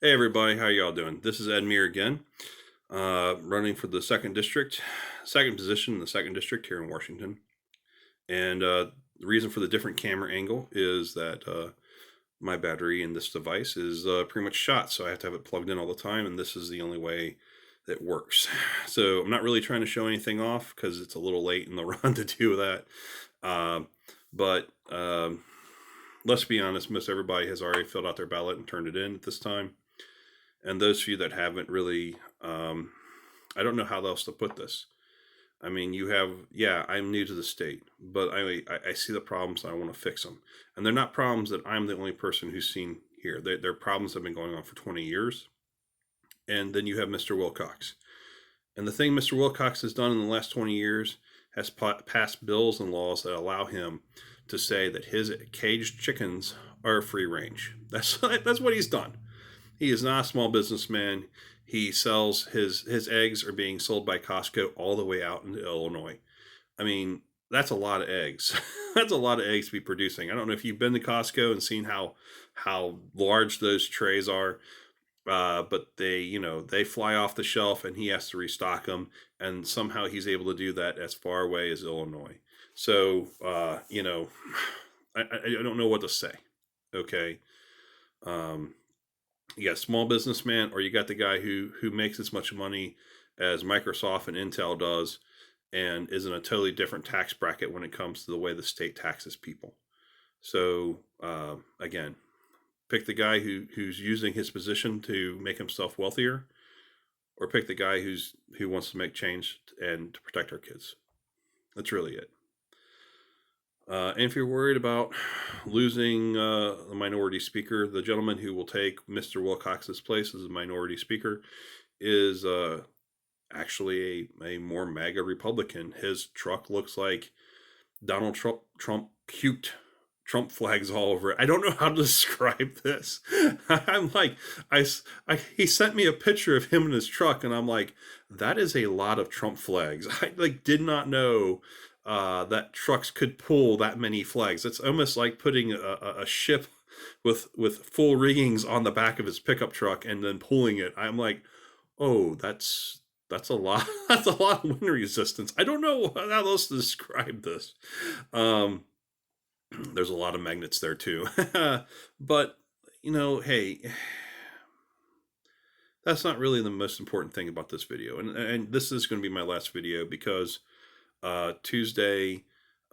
Hey everybody, how y'all doing? This is Ed Meir again, running for the second district, second position in the second district here in Washington. And the reason for the different camera angle is that my battery in this device is pretty much shot, so I have to have it plugged in all the time, and this is the only way that works. So I'm not really trying to show anything off because it's a little late in the run to do that. But let's be honest, most everybody has already filled out their ballot and turned it in at this time. And those of you that haven't really, I don't know how else to put this. I mean, yeah, I'm new to the state, but I see the problems and I want to fix them. And they're not problems that I'm the only person who's seen here. They're problems that have been going on for 20 years. And then you have Mr. Wilcox. And the thing Mr. Wilcox has done in the last 20 years has passed bills and laws that allow him to say that his caged chickens are free range. That's what he's done. He is not a small businessman. He sells his eggs are being sold by Costco all the way out into Illinois. I mean, that's a lot of eggs. That's a lot of eggs to be producing. I don't know if you've been to Costco and seen how large those trays are, but they fly off the shelf and he has to restock them, and somehow he's able to do that as far away as Illinois. So I don't know what to say. Okay. Um, you got a small businessman, or you got the guy who makes as much money as Microsoft and Intel does, and is in a totally different tax bracket when it comes to the way the state taxes people. So again, pick the guy who's using his position to make himself wealthier, or pick the guy who wants to make change and to protect our kids. That's really it. And if you're worried about losing the minority speaker, the gentleman who will take Mr. Wilcox's place as a minority speaker is actually a more MAGA Republican. His truck looks like Donald Trump puked Trump flags all over it. I don't know how to describe this. I'm like, he sent me a picture of him in his truck, and I'm like, that is a lot of Trump flags. I did not know that trucks could pull that many flags. It's almost like putting a ship with full riggings on the back of his pickup truck and then pulling it. I'm like, oh, that's a lot. That's a lot of wind resistance. I don't know how else to describe this. There's a lot of magnets there too. But hey, that's not really the most important thing about this video. And this is going to be my last video because Tuesday,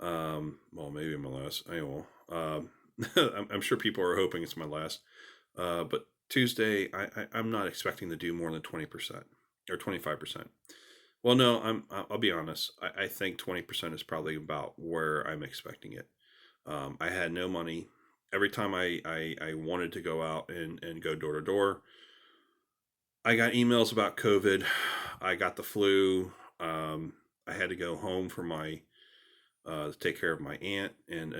well, maybe my last. I will. I'm sure people are hoping it's my last. But Tuesday, I'm not expecting to do more than 20% or 25%. Well, no, I'll be honest. I think 20% is probably about where I'm expecting it. I had no money. Every time I wanted to go out and go door to door, I got emails about COVID. I got the flu. I had to go home for my to take care of my aunt and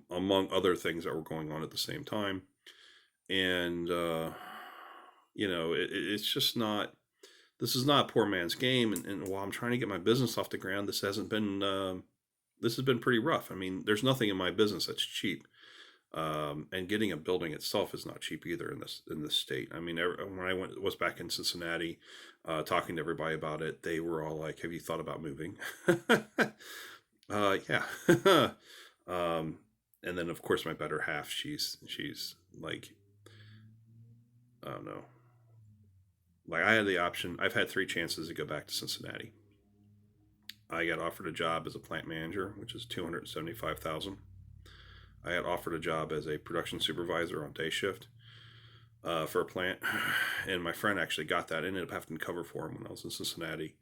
among other things that were going on at the same time. And it's just not. This is not a poor man's game. And while I'm trying to get my business off the ground, this hasn't been. This has been pretty rough. I mean, there's nothing in my business that's cheap. And getting a building itself is not cheap either in this state. I mean, when I was back in Cincinnati, talking to everybody about it, they were all like, "Have you thought about moving?" Yeah. And then of course my better half, she's like, I don't know. Like I had the option. I've had 3 chances to go back to Cincinnati. I got offered a job as a plant manager, which is 275,000. I had offered a job as a production supervisor on day shift for a plant, and my friend actually got that. I ended up having to cover for him when I was in Cincinnati.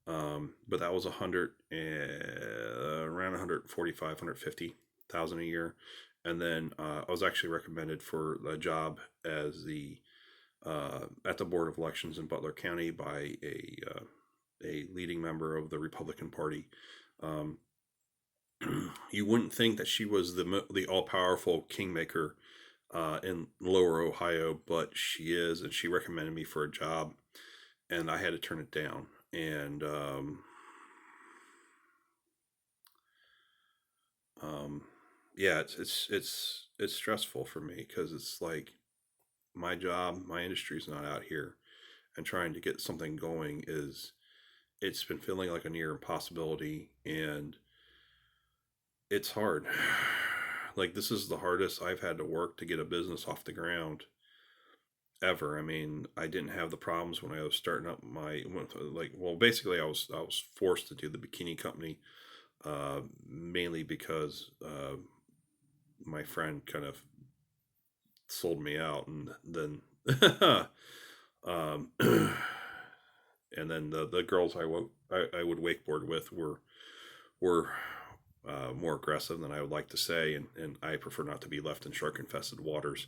But that was around 145, 150,000 a year. And then I was actually recommended for a job as the at the Board of Elections in Butler County by a leading member of the Republican Party. Um, you wouldn't think that she was the all powerful kingmaker in Lower Ohio, but she is, and she recommended me for a job, and I had to turn it down. And yeah, it's stressful for me because it's like my job, my industry is not out here, and trying to get something going it's been feeling like a near impossibility, and it's hard. Like, this is the hardest I've had to work to get a business off the ground ever. I mean, I didn't have the problems when I was starting up basically I was forced to do the bikini company, mainly because my friend kind of sold me out, and then um, and then the girls I would wakeboard with were more aggressive than I would like to say, and I prefer not to be left in shark infested waters.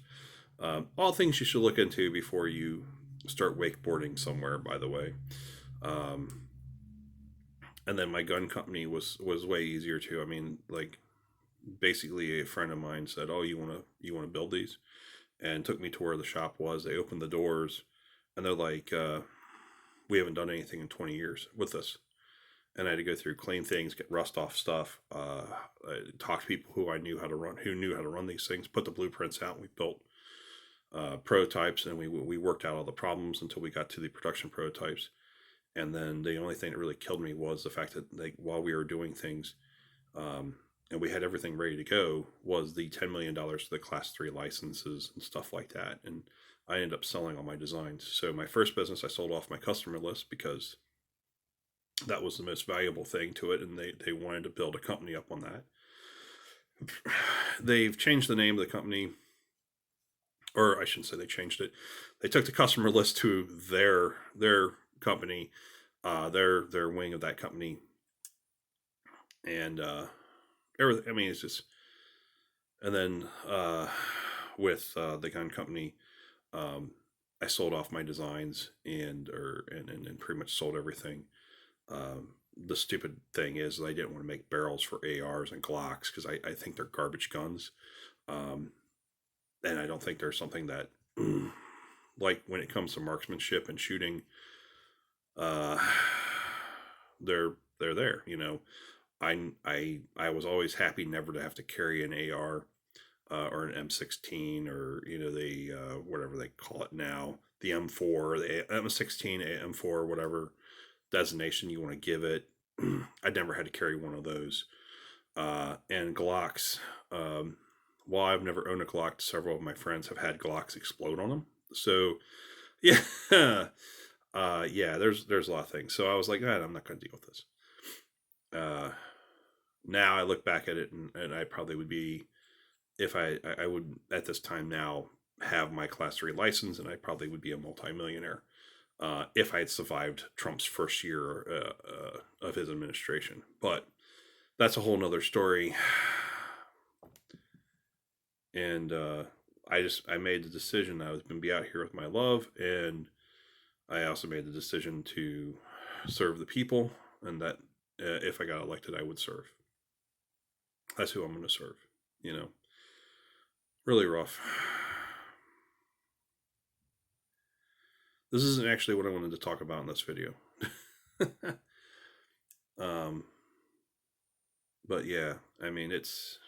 All things you should look into before you start wakeboarding somewhere, by the way. Um, and then my gun company was way easier too. I mean, like, basically a friend of mine said, "Oh, you want to build these?" And took me to where the shop was. They opened the doors, and they're like, "We haven't done anything in 20 years with this." And I had to go through, clean things, get rust off stuff, talk to people who knew how to run these things, put the blueprints out. And we built prototypes, and we worked out all the problems until we got to the production prototypes. And then the only thing that really killed me was the fact that, like, while we were doing things, um, and we had everything ready to go, was the $10 million to the Class 3 licenses and stuff like that. And I ended up selling all my designs. So my first business, I sold off my customer list because that was the most valuable thing to it, and they wanted to build a company up on that. They've changed the name of the company, or I shouldn't say they changed it. They took the customer list to their company, their wing of that company, and everything. I mean, it's just. And then with the gun company, um, I sold off my designs and pretty much sold everything. The stupid thing is I didn't want to make barrels for ARs and Glocks because I think they're garbage guns. Um, and I don't think there's something that, like, when it comes to marksmanship and shooting, uh, they're there. You know, I was always happy never to have to carry an AR or an M16, or the whatever they call it now, the M4, the M16, M4, whatever designation you want to give it. I never had to carry one of those. And Glocks. While I've never owned a Glock, several of my friends have had Glocks explode on them. So yeah, yeah. There's a lot of things. So I was like, I'm not going to deal with this. Now I look back at it, and I probably would be, if I would at this time now have my Class 3 license, and I probably would be a multimillionaire if I had survived Trump's first year of his administration. But that's a whole nother story. And I made the decision I was going to be out here with my love, and I also made the decision to serve the people, and that if I got elected, I would serve. That's who I'm going to serve. Really rough. This isn't actually what I wanted to talk about in this video. But yeah, I mean, it's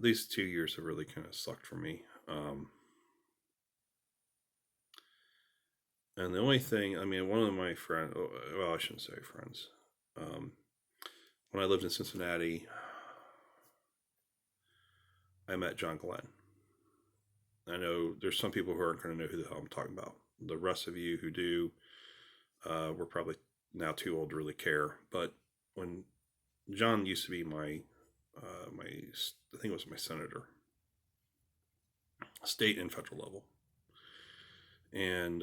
these 2 years have really kind of sucked for me. And the only thing, I mean, one of my friends, well, I shouldn't say friends. When I lived in Cincinnati, I met John Glenn. I know there's some people who aren't going to know who the hell I'm talking about. The rest of you who do, we're probably now too old to really care. But when John used to be my I think it was my senator, state and federal level, and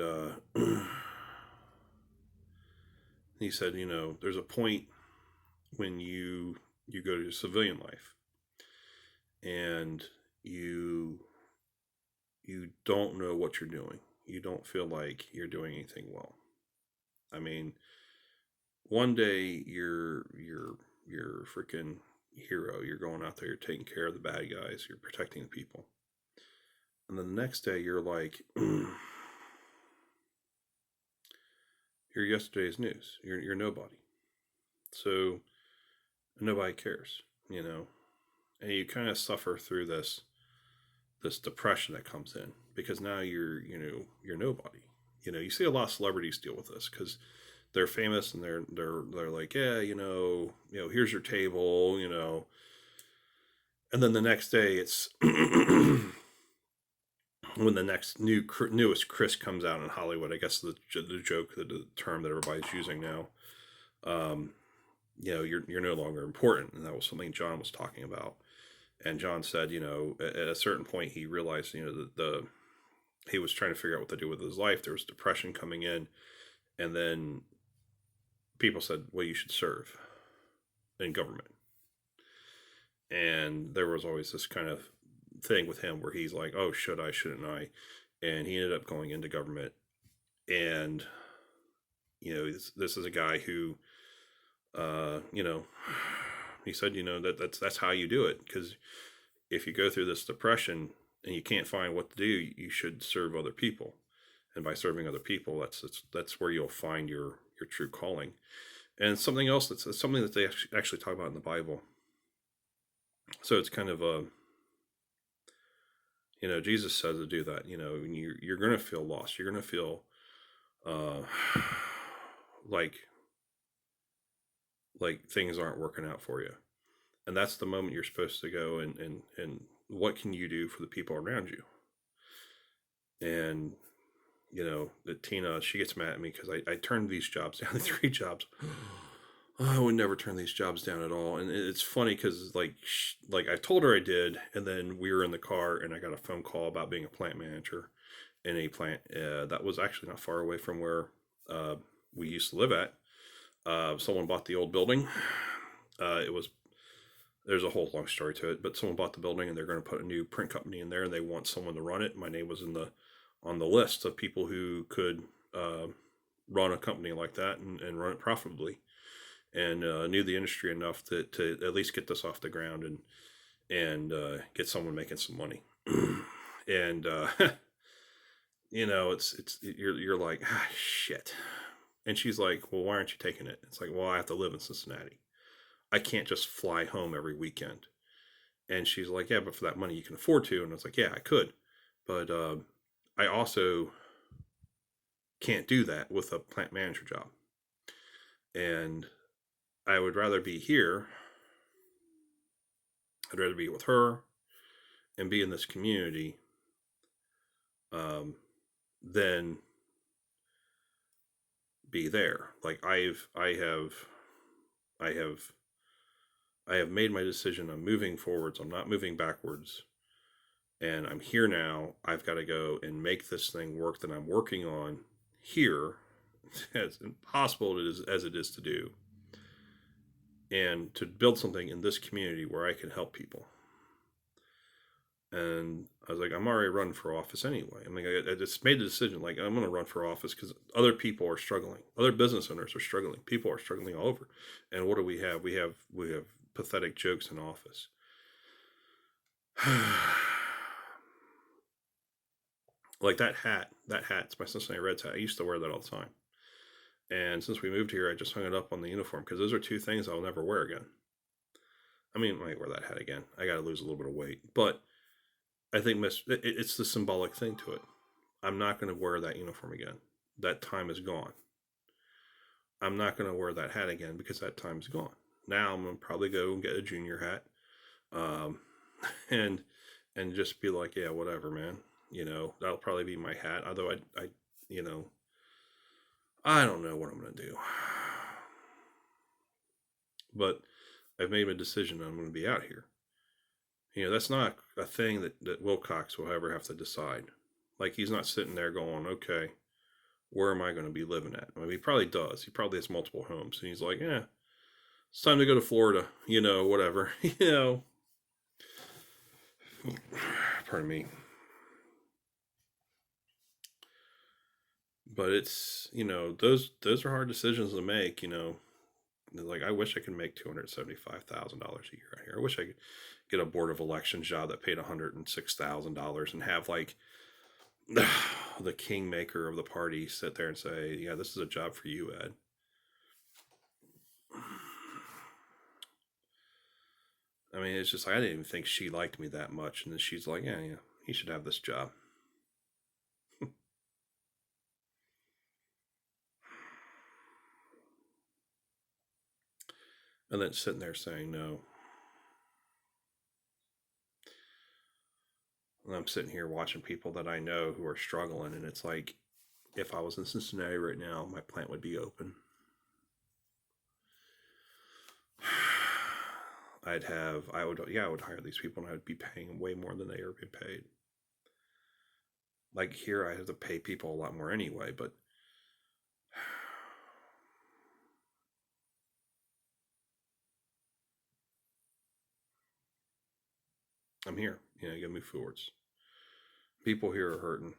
he said, there's a point when you go to civilian life, and you don't know what you're doing. You don't feel like you're doing anything well. I mean, one day you're freaking hero. You're going out there, you're taking care of the bad guys, you're protecting the people. And then the next day you're like, you're yesterday's news. You're nobody. So nobody cares, and you kind of suffer through this this depression that comes in, because now you're nobody. You see a lot of celebrities deal with this because they're famous and they're like, yeah, here's your table, and then the next day it's when the next newest Chris comes out in Hollywood. I guess the joke, the term that everybody's using now. Um, you're no longer important, and that was something John was talking about. And John said, at a certain point he realized, that he was trying to figure out what to do with his life. There was depression coming in, and then people said, well, you should serve in government. And there was always this kind of thing with him where he's like, oh, should I, shouldn't I? And he ended up going into government. And, this is a guy who, he said, that's how you do it. Because if you go through this depression and you can't find what to do, you should serve other people. And by serving other people, that's where you'll find your true calling. And something else that's something that they actually talk about in the Bible. So it's kind of Jesus says to do that. You're going to feel lost. You're going to feel like things aren't working out for you. And that's the moment you're supposed to go and what can you do for the people around you? And, that Tina, she gets mad at me because I turned these jobs down, 3 jobs. I would never turn these jobs down at all. And it's funny because like I told her I did. And then we were in the car and I got a phone call about being a plant manager in a plant that was actually not far away from where we used to live at. Someone bought the old building. There's a whole long story to it, but someone bought the building and they're going to put a new print company in there and they want someone to run it. My name was on the list of people who could run a company like that and run it profitably, and knew the industry enough to at least get this off the ground and get someone making some money. And you're like, shit. And she's like, well, why aren't you taking it? It's like, well, I have to live in Cincinnati. I can't just fly home every weekend. And she's like, yeah, but for that money you can afford to. And I was like, yeah, I could. But I also can't do that with a plant manager job. And I would rather be here. I'd rather be with her and be in this community than be there. Like I have made my decision. I'm moving forwards. I'm not moving backwards. And I'm here now. I've got to go and make this thing work that I'm working on here, as impossible as it is to do, and to build something in this community where I can help people. And I was like, I'm already running for office anyway. I mean, I just made the decision, like, I'm going to run for office because other people are struggling. Other business owners are struggling. People are struggling all over. And what do we have? We have pathetic jokes in office. Like that hat, it's my Cincinnati Reds hat. I used to wear that all the time. And since we moved here, I just hung it up on the uniform because those are 2 things I'll never wear again. I mean, I might wear that hat again. I got to lose a little bit of weight. But I think it's the symbolic thing to it. I'm not going to wear that uniform again. That time is gone. I'm not going to wear that hat again because that time's gone. Now I'm going to probably go and get a junior hat, and just be like, yeah, whatever, man. That'll probably be my hat. Although I don't know what I'm going to do. But I've made my decision. I'm going to be out here. That's not a thing that Wilcox will ever have to decide. Like, he's not sitting there going, okay, where am I going to be living at? I mean, he probably does. He probably has multiple homes. And he's like, yeah, it's time to go to Florida, whatever, Pardon me. But it's, those are hard decisions to make, Like, I wish I could make $275,000 a year out here. I wish I could get a board of elections job that paid $106,000 and have like the kingmaker of the party sit there and say, yeah, this is a job for you, Ed. I mean, it's just like, I didn't even think she liked me that much. And then she's like, yeah, He should have this job. And then sitting there saying no. And I'm sitting here watching people that I know who are struggling, and it's like, if I was in Cincinnati right now, my plant would be open. I would hire these people, and I would be paying way more than they ever been paid. Like here, I have to pay people a lot more anyway, but I'm here. You gotta move forwards. People here are hurting.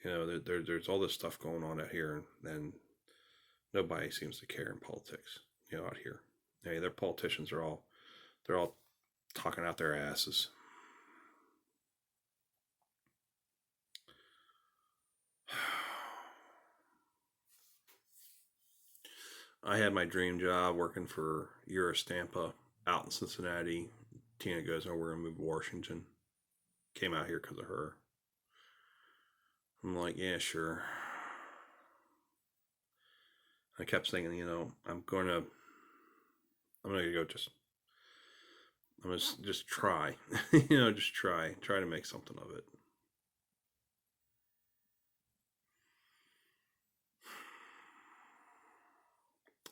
There's all this stuff going on out here, and nobody seems to care in politics. Out here, their politicians they're all talking out their asses. I had my dream job working for Eurostampa out in Cincinnati. Tina goes, "Oh, we're gonna move to Washington." Came out here because of her. I'm like, yeah, sure. I kept thinking, I'm gonna go I'm gonna just try, just try to make something of it.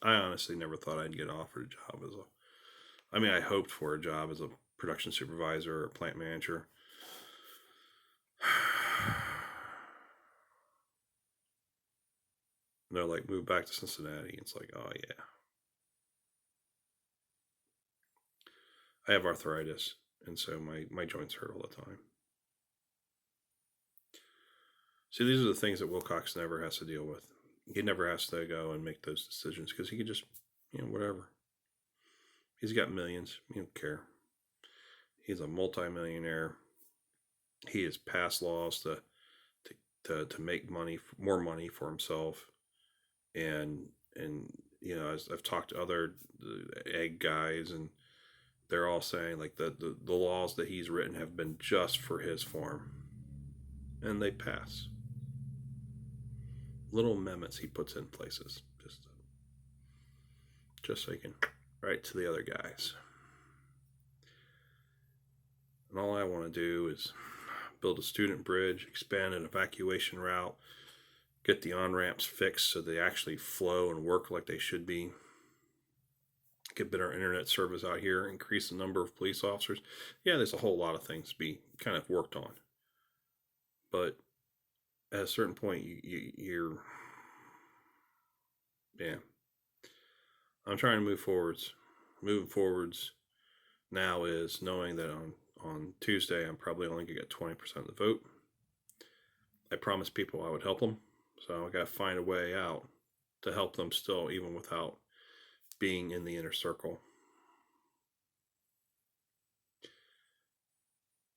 I honestly never thought I'd get offered a job I hoped for a job as a production supervisor or plant manager. They're like, move back to Cincinnati. It's like, oh yeah. I have arthritis, and so my joints hurt all the time. See, these are the things that Wilcox never has to deal with. He never has to go and make those decisions because he could just, whatever. He's got millions. He don't care. He's a multimillionaire. He has passed laws to make more money for himself, and I've talked to other egg guys, and they're all saying like the laws that he's written have been just for his farm, and they pass. Little amendments he puts in places just so he can write to the other guys. And all I want to do is build a student bridge, expand an evacuation route, get the on-ramps fixed so they actually flow and work like they should be, get better internet service out here, increase the number of police officers. Yeah, there's a whole lot of things to be kind of worked on. But at a certain point, you're I'm trying to move forwards. Moving forwards now is knowing that on Tuesday, I'm probably only going to get 20% of the vote. I promised people I would help them, so I got to find a way out to help them still, even without being in the inner circle.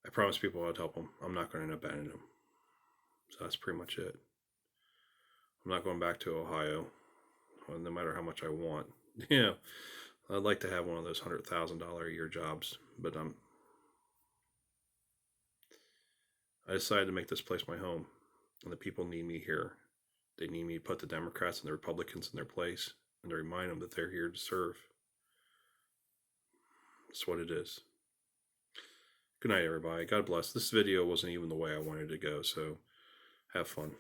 I promised people I would help them. I'm not going to abandon them. So that's pretty much it. I'm not going back to Ohio, no matter how much I want. I'd like to have one of those $100,000 a year jobs, but I decided to make this place my home, and the people need me here. They need me to put the Democrats and the Republicans in their place and to remind them that they're here to serve. That's what it is. Good night, everybody. God bless. This video wasn't even the way I wanted to go, so have fun.